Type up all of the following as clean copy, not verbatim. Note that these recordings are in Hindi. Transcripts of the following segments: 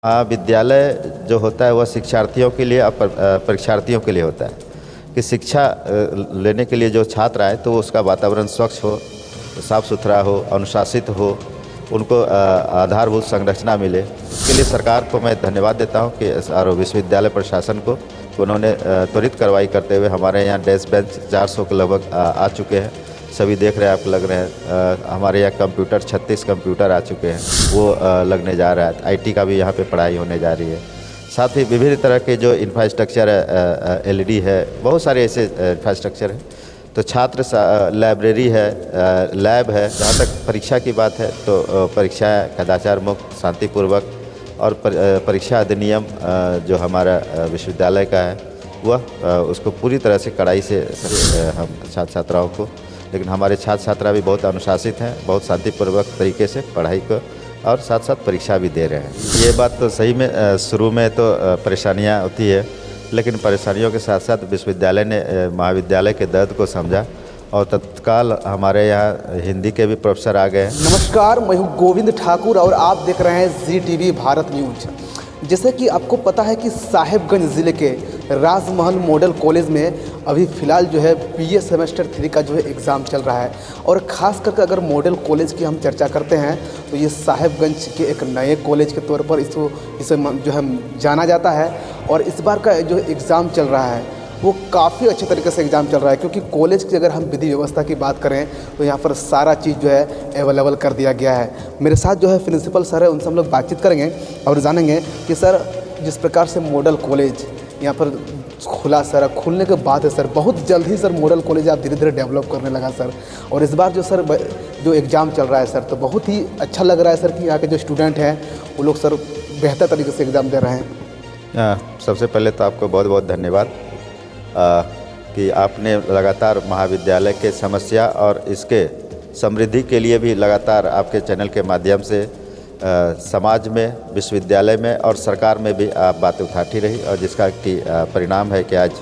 विद्यालय जो होता है वह शिक्षार्थियों के लिए और परीक्षार्थियों के लिए होता है कि शिक्षा लेने के लिए जो छात्र आए तो उसका वातावरण स्वच्छ हो, साफ सुथरा हो, अनुशासित हो, उनको आधारभूत संरचना मिले। इसके लिए सरकार को मैं धन्यवाद देता हूं कि और विश्वविद्यालय प्रशासन को उन्होंने त्वरित कार्रवाई करते हुए हमारे यहाँ डेस्क बेंच 400 के लगभग आ चुके हैं। सभी देख रहे हैं, आप लग रहे हैं। हमारे यहाँ कंप्यूटर 36 कंप्यूटर आ चुके हैं, वो लगने जा रहा है। आईटी का भी यहाँ पे पढ़ाई होने जा रही है। साथ ही विभिन्न तरह के जो इंफ्रास्ट्रक्चर है, एलईडी है, बहुत सारे ऐसे इंफ्रास्ट्रक्चर हैं। तो छात्र लाइब्रेरी है, लैब है। जहाँ तक परीक्षा की बात है तो परीक्षाएँ कदाचार मुक्त, शांतिपूर्वक और परीक्षा अधिनियम जो हमारा विश्वविद्यालय का है वह उसको पूरी तरह से कड़ाई से हम छात्र छात्राओं को, लेकिन हमारे छात्र छात्रा भी बहुत अनुशासित हैं, बहुत शांतिपूर्वक तरीके से पढ़ाई को और साथ साथ परीक्षा भी दे रहे हैं। ये बात तो सही में शुरू में तो परेशानियां होती है, लेकिन परेशानियों के साथ साथ विश्वविद्यालय ने महाविद्यालय के दर्द को समझा और तत्काल हमारे यहाँ हिंदी के भी प्रोफेसर आ गए हैं। नमस्कार, मैं हूँ गोविंद ठाकुर और आप देख रहे हैं ZTV भारत न्यूज। जैसे कि आपको पता है कि साहिबगंज ज़िले के राजमहल मॉडल कॉलेज में अभी फ़िलहाल जो है BA सेमेस्टर 3 का जो है एग्ज़ाम चल रहा है। और ख़ास करके अगर मॉडल कॉलेज की हम चर्चा करते हैं तो ये साहिबगंज के एक नए कॉलेज के तौर पर इसे जो है जाना जाता है। और इस बार का जो एग्ज़ाम चल रहा है वो काफ़ी अच्छे तरीके से एग्ज़ाम चल रहा है, क्योंकि कॉलेज की अगर हम विधि व्यवस्था की बात करें तो यहाँ पर सारा चीज़ जो है अवेलेबल कर दिया गया है। मेरे साथ जो है प्रिंसिपल सर है, उनसे हम लोग बातचीत करेंगे और जानेंगे कि सर जिस प्रकार से मॉडल कॉलेज यहाँ पर खुला, सर खुलने के बाद है सर बहुत जल्द ही सर मॉडल कॉलेज आप धीरे धीरे डेवलप करने लगा सर। और इस बार जो सर जो एग्ज़ाम चल रहा है सर तो बहुत ही अच्छा लग रहा है सर कि यहाँ के जो स्टूडेंट हैं वो लोग सर बेहतर तरीके से एग्ज़ाम दे रहे हैं। सबसे पहले तो आपको बहुत बहुत धन्यवाद कि आपने लगातार महाविद्यालय के समस्या और इसके समृद्धि के लिए भी लगातार आपके चैनल के माध्यम से समाज में, विश्वविद्यालय में और सरकार में भी आप बातें उठाती रही, और जिसका कि परिणाम है कि आज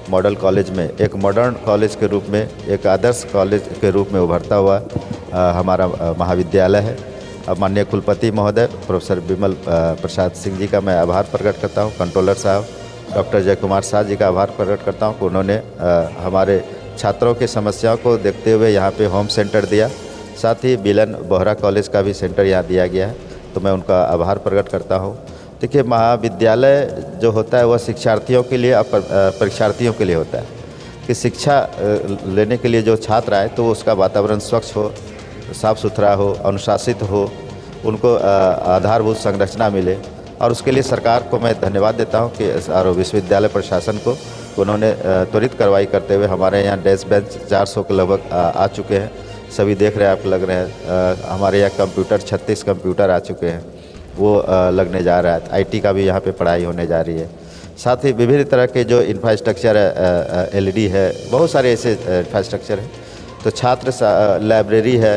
मॉडल कॉलेज में एक मॉडर्न कॉलेज के रूप में, एक आदर्श कॉलेज के रूप में उभरता हुआ हमारा महाविद्यालय है। माननीय कुलपति महोदय प्रोफेसर विमल प्रसाद सिंह जी का मैं आभार प्रकट करता हूँ, कंट्रोलर साहब डॉक्टर जय कुमार शाह जी का आभार प्रकट करता हूँ कि उन्होंने हमारे छात्रों की समस्याओं को देखते हुए यहाँ पे होम सेंटर दिया। साथ ही बिलन बोहरा कॉलेज का भी सेंटर यहाँ दिया गया है, तो मैं उनका आभार प्रकट करता हूँ। देखिए, महाविद्यालय जो होता है वह शिक्षार्थियों के लिए और परीक्षार्थियों के लिए होता है कि शिक्षा लेने के लिए जो छात्र आए तो उसका वातावरण स्वच्छ हो, साफ सुथरा हो, अनुशासित हो, उनको आधारभूत संरचना मिले। और उसके लिए सरकार को मैं धन्यवाद देता हूं कि और विश्वविद्यालय प्रशासन को उन्होंने त्वरित कार्रवाई करते हुए हमारे यहाँ डेस्क बेंच 400 के लगभग आ चुके हैं। सभी देख रहे हैं, आप लग रहे हैं। हमारे यहाँ कंप्यूटर 36 कंप्यूटर आ चुके हैं, वो लगने जा रहा है। आईटी का भी यहाँ पे पढ़ाई होने जा रही है। साथ ही विभिन्न तरह के जो इंफ्रास्ट्रक्चर है, एलईडी है, बहुत सारे ऐसे इंफ्रास्ट्रक्चर हैं। तो छात्र लाइब्रेरी है,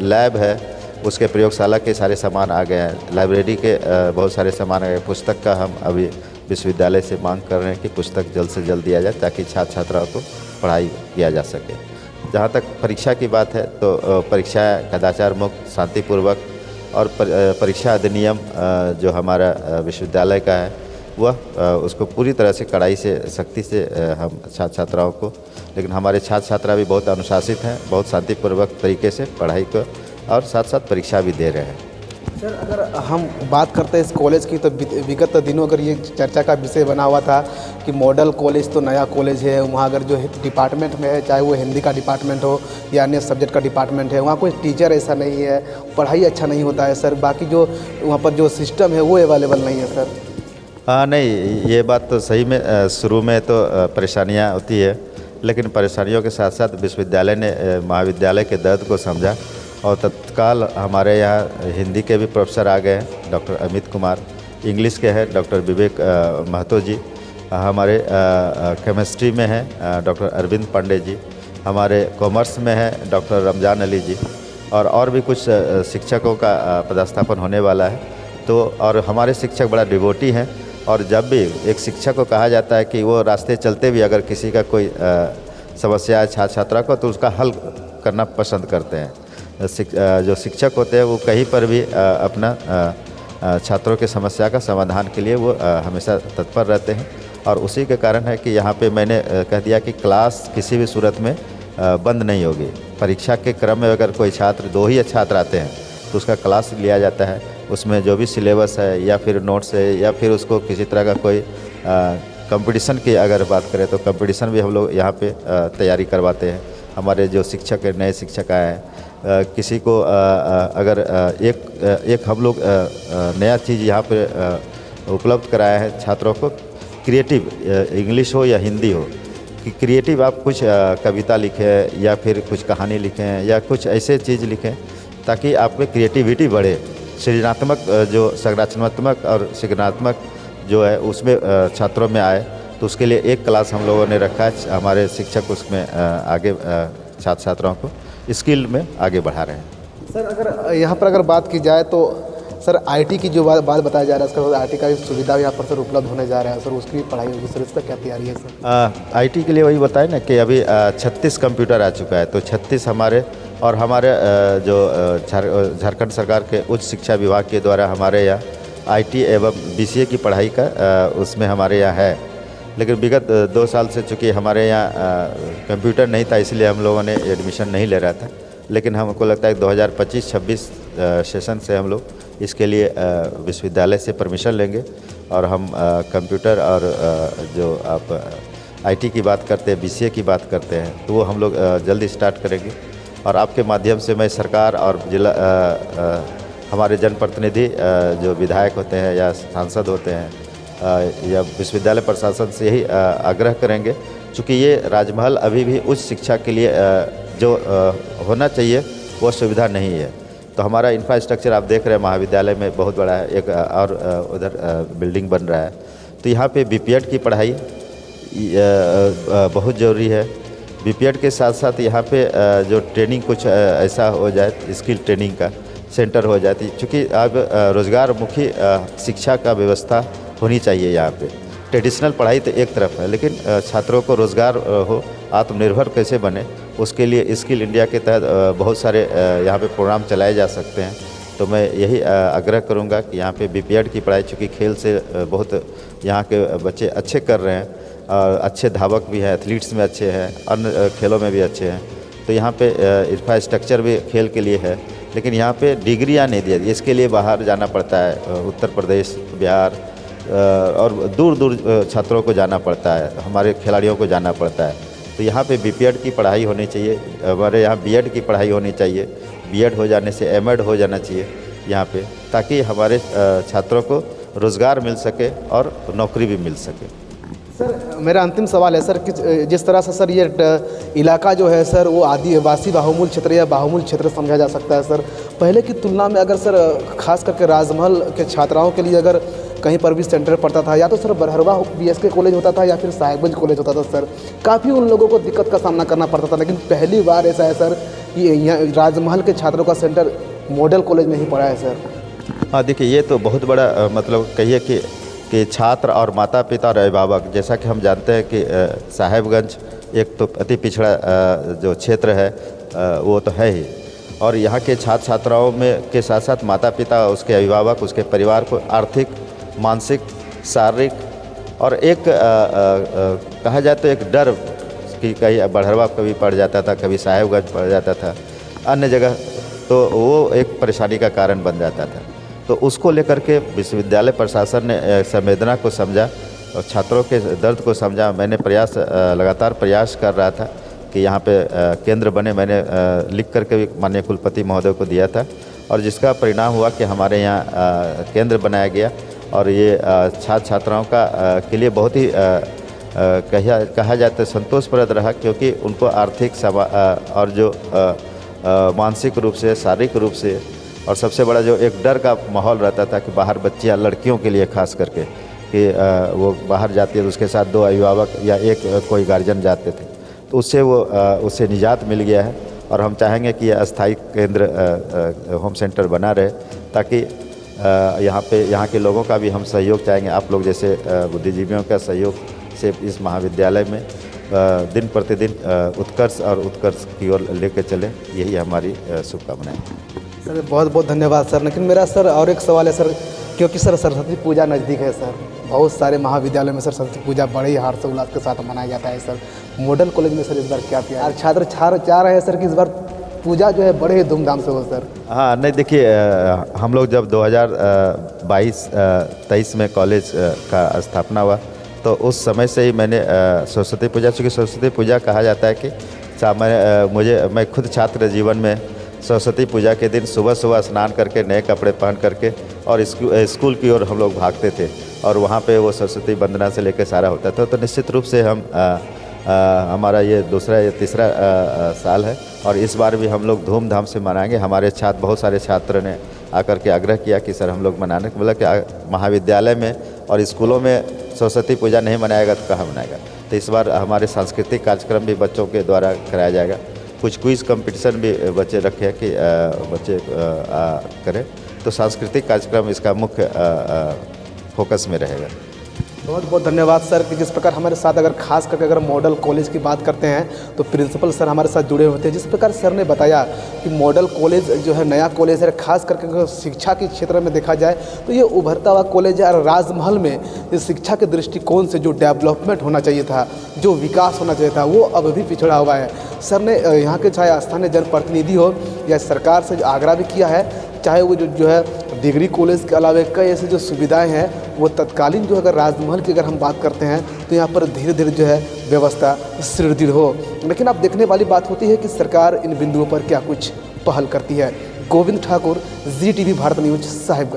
लैब है, उसके प्रयोगशाला के सारे सामान आ गए हैं। लाइब्रेरी के बहुत सारे सामान आ गए। पुस्तक का हम अभी विश्वविद्यालय से मांग कर रहे हैं कि पुस्तक जल्द से जल्द दिया जाए ताकि छात्र छात्राओं को पढ़ाई किया जा सके। जहाँ तक परीक्षा की बात है तो परीक्षाएँ कदाचार मुक्त, शांतिपूर्वक और परीक्षा अधिनियम जो हमारा विश्वविद्यालय का है वह उसको पूरी तरह से कड़ाई से, सख्ती से हम छात्र छात्राओं को, लेकिन हमारे छात्र छात्रा भी बहुत अनुशासित हैं, बहुत शांतिपूर्वक तरीके से पढ़ाई को और साथ साथ परीक्षा भी दे रहे हैं। सर अगर हम बात करते हैं इस कॉलेज की तो विगत दिनों अगर ये चर्चा का विषय बना हुआ था कि मॉडल कॉलेज तो नया कॉलेज है, वहाँ अगर जो डिपार्टमेंट में है, चाहे वो हिंदी का डिपार्टमेंट हो या अन्य सब्जेक्ट का डिपार्टमेंट है, वहाँ कोई टीचर ऐसा नहीं है, पढ़ाई अच्छा नहीं होता है सर, बाकी जो वहाँ पर जो सिस्टम है वो अवेलेबल नहीं है सर। हाँ, नहीं, ये बात तो सही में शुरू में तो परेशानियाँ होती है, लेकिन परेशानियों के साथ साथ विश्वविद्यालय ने महाविद्यालय के दर्द को समझा और तत्काल हमारे यहाँ हिंदी के भी प्रोफेसर आ गए हैं। डॉक्टर अमित कुमार, इंग्लिश के हैं डॉक्टर विवेक महतो जी, हमारे केमिस्ट्री में हैं डॉक्टर अरविंद पांडे जी, हमारे कॉमर्स में हैं डॉक्टर रमजान अली जी, और भी कुछ शिक्षकों का पदस्थापन होने वाला है। तो और हमारे शिक्षक बड़ा डिवोटी हैं, और जब भी एक शिक्षक को कहा जाता है कि वो रास्ते चलते भी अगर किसी का कोई समस्या है छात्र छात्रा को तो उसका हल करना पसंद करते हैं। जो शिक्षक होते हैं वो कहीं पर भी अपना छात्रों की समस्या का समाधान के लिए वो हमेशा तत्पर रहते हैं। और उसी के कारण है कि यहाँ पे मैंने कह दिया कि क्लास किसी भी सूरत में बंद नहीं होगी। परीक्षा के क्रम में अगर कोई छात्र 2 ही छात्र आते हैं तो उसका क्लास लिया जाता है। उसमें जो भी सिलेबस है या फिर नोट्स है या फिर उसको किसी तरह का कोई कंपटीशन की अगर बात करें तो कंपटीशन भी हम लोग यहाँ पे तैयारी करवाते हैं। हमारे जो शिक्षक नए शिक्षक आए हैं, किसी को अगर एक हम लोग नया चीज़ यहाँ पे उपलब्ध कराया है छात्रों को, क्रिएटिव, इंग्लिश हो या हिंदी हो, कि क्रिएटिव आप कुछ कविता लिखें या फिर कुछ कहानी लिखें या कुछ ऐसे चीज़ लिखें ताकि आप में क्रिएटिविटी बढ़े। सृजनात्मक जो संरचनात्मक और सृजनात्मक जो है उसमें छात्रों में आए, तो उसके लिए एक क्लास हम लोगों ने रखा है। हमारे शिक्षक उसमें आगे छात्र छात्राओं को स्किल में आगे बढ़ा रहे हैं। सर अगर यहाँ पर अगर बात की जाए तो सर आईटी की जो बात बताया जा रहा है, इसका आईटी का सुविधा यहाँ पर सर उपलब्ध होने जा रहा है सर, उसकी पढ़ाई होगी सर, इसका क्या तैयारी है सर? आईटी के लिए वही बताए ना कि अभी 36 कंप्यूटर आ चुका है, तो 36 हमारे और हमारे जो झारखंड सरकार के उच्च शिक्षा विभाग के द्वारा हमारे यहाँ आईटी एवं बीसीए की पढ़ाई का उसमें हमारे यहाँ है। लेकिन विगत 2 साल से चूँकि हमारे यहाँ कंप्यूटर नहीं था, इसलिए हम लोगों ने एडमिशन नहीं ले रहा था। लेकिन हमको लगता है 2025-26 सेशन से हम लोग इसके लिए विश्वविद्यालय से परमिशन लेंगे और हम कंप्यूटर और जो आप आईटी की बात करते हैं, बीसीए की बात करते हैं, तो वो हम लोग जल्दी स्टार्ट करेंगे। और आपके माध्यम से मैं सरकार और जिला हमारे जनप्रतिनिधि जो विधायक होते हैं या सांसद होते हैं या विश्वविद्यालय प्रशासन से यही आग्रह करेंगे, चूँकि ये राजमहल अभी भी उच्च शिक्षा के लिए जो होना चाहिए वो सुविधा नहीं है। तो हमारा इंफ्रास्ट्रक्चर आप देख रहे हैं महाविद्यालय में बहुत बड़ा है, एक और उधर बिल्डिंग बन रहा है। तो यहाँ पे बीपीएड की पढ़ाई बहुत ज़रूरी है। बीपीएड के साथ साथ यहाँ पे जो ट्रेनिंग कुछ ऐसा हो जाए, स्किल ट्रेनिंग का सेंटर हो जाती, चूँकि अब रोज़गार मुखी शिक्षा का व्यवस्था होनी चाहिए। यहाँ पे ट्रेडिशनल पढ़ाई तो एक तरफ है, लेकिन छात्रों को रोज़गार हो, आत्मनिर्भर कैसे बने, उसके लिए स्किल इंडिया के तहत बहुत सारे यहाँ पे प्रोग्राम चलाए जा सकते हैं। तो मैं यही आग्रह करूँगा कि यहाँ पे बीपीएड की पढ़ाई, चूँकि खेल से बहुत यहाँ के बच्चे अच्छे कर रहे हैं और अच्छे धावक भी हैं, एथलीट्स में अच्छे हैं, अन्य खेलों में भी अच्छे हैं, तो यहाँ पे इंफ्रास्ट्रक्चर भी खेल के लिए है। लेकिन यहाँ पे डिग्रियाँ नहीं दी, इसके लिए बाहर जाना पड़ता है, उत्तर प्रदेश, बिहार और दूर दूर छात्रों को जाना पड़ता है, हमारे खिलाड़ियों को जाना पड़ता है। तो यहाँ पे बीपीएड की पढ़ाई होनी चाहिए, हमारे यहाँ बीएड की पढ़ाई होनी चाहिए, बीएड हो जाने से एमएड हो जाना चाहिए यहाँ पे, ताकि हमारे छात्रों को रोज़गार मिल सके और नौकरी भी मिल सके। सर मेरा अंतिम सवाल है सर कि जिस तरह से सर ये इलाका जो है सर वो आदिवासी बाहुमूल क्षेत्र या बाहुमूल क्षेत्र समझा जा सकता है सर, पहले की तुलना में अगर सर खास करके राजमहल के छात्राओं के लिए अगर कहीं पर भी सेंटर पड़ता था, या तो सर बरहरवा बीएसके कॉलेज होता था या फिर साहिबगंज कॉलेज होता था सर, काफ़ी उन लोगों को दिक्कत का सामना करना पड़ता था। लेकिन पहली बार ऐसा है सर कि यहाँ राजमहल के छात्रों का सेंटर मॉडल कॉलेज में ही पड़ा है सर। हाँ देखिए, ये तो बहुत बड़ा मतलब कहिए कि छात्र और माता पिता और अभिभावक, जैसा कि हम जानते हैं कि साहिबगंज एक तो अति पिछड़ा जो क्षेत्र है वो तो है ही, और यहाँ के छात्र छात्राओं में के साथ साथ माता पिता, उसके अभिभावक, उसके परिवार को आर्थिक, मानसिक, शारीरिक और एक कहा जाए तो एक डर कि कहीं बरहरवा कभी पड़ जाता था, कभी साहिबगंज पड़ जाता था, अन्य जगह, तो वो एक परेशानी का कारण बन जाता था। तो उसको लेकर के विश्वविद्यालय प्रशासन ने संवेदना को समझा और छात्रों के दर्द को समझा। मैंने लगातार प्रयास कर रहा था कि यहाँ पे केंद्र बने, मैंने लिख करके भी माननीय कुलपति महोदय को दिया था, और जिसका परिणाम हुआ कि हमारे यहाँ केंद्र बनाया गया। और ये छात्र छात्राओं का के लिए बहुत ही कहा जाता है संतोषप्रद रहा, क्योंकि उनको आर्थिक और जो मानसिक रूप से, शारीरिक रूप से, और सबसे बड़ा जो एक डर का माहौल रहता था कि बाहर बच्चियाँ, लड़कियों के लिए खास करके कि वो बाहर जाती है तो उसके साथ 2 अभिभावक या एक कोई गार्जियन जाते थे, तो उससे निजात मिल गया है। और हम चाहेंगे कि यह अस्थायी केंद्र होम सेंटर बना रहे, ताकि यहाँ के लोगों का भी हम सहयोग चाहेंगे। आप लोग जैसे बुद्धिजीवियों का सहयोग से इस महाविद्यालय में दिन प्रतिदिन उत्कर्ष की ओर लेकर चलें, यही हमारी शुभकामनाएं। सर बहुत बहुत धन्यवाद सर। लेकिन मेरा सर और एक सवाल है सर क्योंकि सर सरस्वती पूजा नज़दीक है सर, बहुत सारे महाविद्यालयों में सर सरस्वती पूजा बड़े ही हर्षोल्लास के साथ मनाया जाता है सर। मॉडल कॉलेज में सर इस बार क्या किया, और छात्र चाह रहे हैं सर कि इस बार पूजा जो है बड़े ही धूमधाम से हो सर। हाँ नहीं देखिए, हम लोग जब 2022-23 में कॉलेज का स्थापना हुआ तो उस समय से ही मैंने सरस्वती पूजा, चूँकि सरस्वती पूजा कहा जाता है कि मैं खुद छात्र जीवन में सरस्वती पूजा के दिन सुबह सुबह स्नान करके नए कपड़े पहन करके और स्कूल की ओर हम लोग भागते थे और वहाँ पे वो सरस्वती वंदना से लेकर सारा होता था। तो निश्चित रूप से हम हमारा ये दूसरा या तीसरा साल है और इस बार भी हम लोग धूमधाम से मनाएंगे। हमारे बहुत सारे छात्र ने आकर के आग्रह किया कि सर हम लोग मनाने को बोला कि महाविद्यालय में और स्कूलों में सरस्वती पूजा नहीं मनाएगा तो कहाँ मनाएगा। तो इस बार हमारे सांस्कृतिक कार्यक्रम भी बच्चों के द्वारा कराया जाएगा। कुछ क्विज कंपटीशन भी बच्चे रखे हैं कि बच्चे करें, तो सांस्कृतिक कार्यक्रम इसका मुख्य फोकस में रहेगा। बहुत बहुत धन्यवाद सर कि जिस प्रकार हमारे साथ अगर खास करके अगर मॉडल कॉलेज की बात करते हैं तो प्रिंसिपल सर हमारे साथ जुड़े होते हैं। जिस प्रकार सर ने बताया कि मॉडल कॉलेज जो है नया कॉलेज है, खास करके अगर शिक्षा के क्षेत्र में देखा जाए तो ये उभरता हुआ कॉलेज है और राजमहल में इस शिक्षा के दृष्टिकोण से जो डेवलपमेंट होना चाहिए था, जो विकास होना चाहिए था, वो अब भी पिछड़ा हुआ है। सर ने यहाँ के चाहे स्थानीय जनप्रतिनिधि हो या सरकार से आग्रह भी किया है, चाहे वो जो है डिग्री कॉलेज के अलावा कई ऐसी जो सुविधाएं हैं वो तत्कालीन जो अगर राजमहल की अगर हम बात करते हैं तो यहाँ पर धीरे धीरे जो है व्यवस्था सुदृढ़ हो। लेकिन अब देखने वाली बात होती है कि सरकार इन बिंदुओं पर क्या कुछ पहल करती है। Govind Thakur, ZTV Bharat news, Sahibganj.